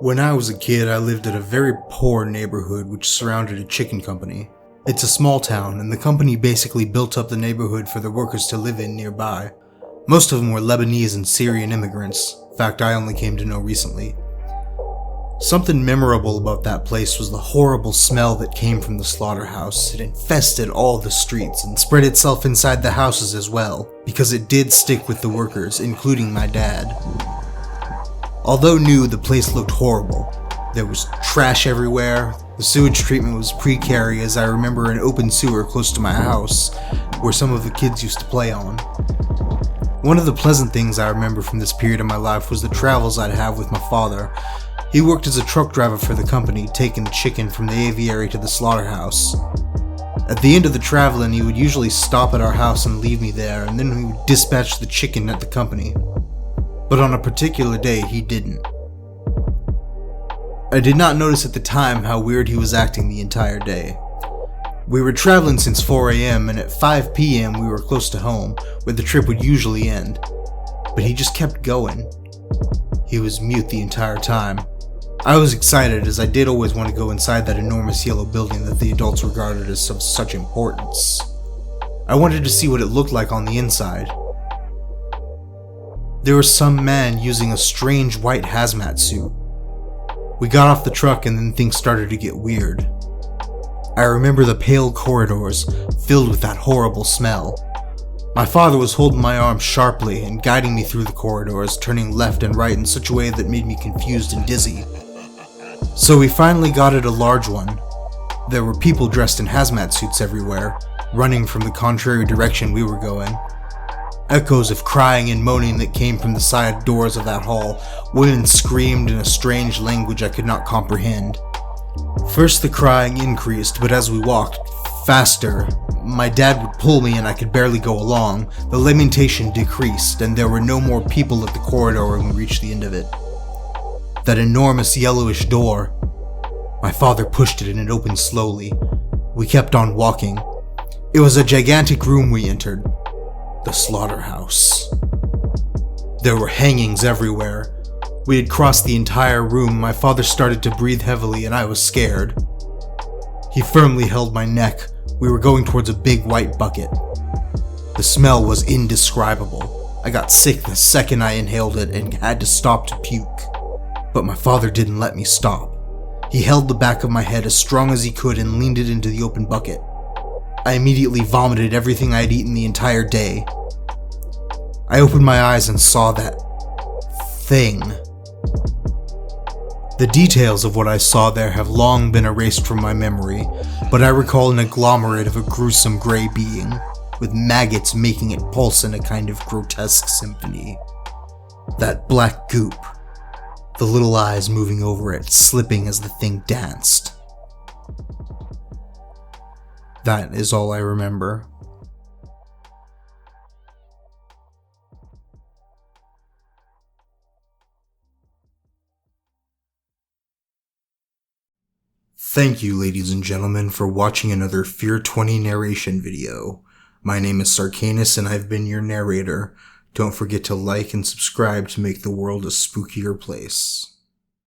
When I was a kid, I lived in a very poor neighborhood which surrounded a chicken company. It's a small town, and the company basically built up the neighborhood for the workers to live in nearby. Most of them were Lebanese and Syrian immigrants, fact I only came to know recently. Something memorable about that place was the horrible smell that came from the slaughterhouse. It infested all the streets and spread itself inside the houses as well, because it did stick with the workers, including my dad. Although new, the place looked horrible. There was trash everywhere, the sewage treatment was precarious. I remember an open sewer close to my house, where some of the kids used to play on. One of the pleasant things I remember from this period of my life was the travels I'd have with my father. He worked as a truck driver for the company, taking the chicken from the aviary to the slaughterhouse. At the end of the traveling, he would usually stop at our house and leave me there, and then we would dispatch the chicken at the company. But on a particular day, he didn't. I did not notice at the time how weird he was acting the entire day. We were traveling since 4 a.m. and at 5 p.m. we were close to home, where the trip would usually end. But he just kept going. He was mute the entire time. I was excited, as I did always want to go inside that enormous yellow building that the adults regarded as of such importance. I wanted to see what it looked like on the inside. There was some man using a strange white hazmat suit. We got off the truck and then things started to get weird. I remember the pale corridors filled with that horrible smell. My father was holding my arm sharply and guiding me through the corridors, turning left and right in such a way that made me confused and dizzy. So we finally got at a large one. There were people dressed in hazmat suits everywhere, running from the contrary direction we were going. Echoes of crying and moaning that came from the side doors of that hall. Women screamed in a strange language I could not comprehend. First the crying increased, but as we walked faster, my dad would pull me and I could barely go along. The lamentation decreased, and there were no more people at the corridor when we reached the end of it. That enormous yellowish door. My father pushed it and it opened slowly. We kept on walking. It was a gigantic room we entered. The slaughterhouse. There were hangings everywhere. We had crossed the entire room. My father started to breathe heavily and I was scared. He firmly held my neck. We were going towards a big white bucket. The smell was indescribable. I got sick the second I inhaled it and had to stop to puke. But my father didn't let me stop. He held the back of my head as strong as he could and leaned it into the open bucket. I immediately vomited everything I had eaten the entire day. I opened my eyes and saw that thing. The details of what I saw there have long been erased from my memory, but I recall an agglomerate of a gruesome gray being, with maggots making it pulse in a kind of grotesque symphony. That black goop, the little eyes moving over it, slipping as the thing danced. That is all I remember. Thank you, ladies and gentlemen, for watching another Fear 20 narration video. My name is Sarcanus and I've been your narrator. Don't forget to like and subscribe to make the world a spookier place.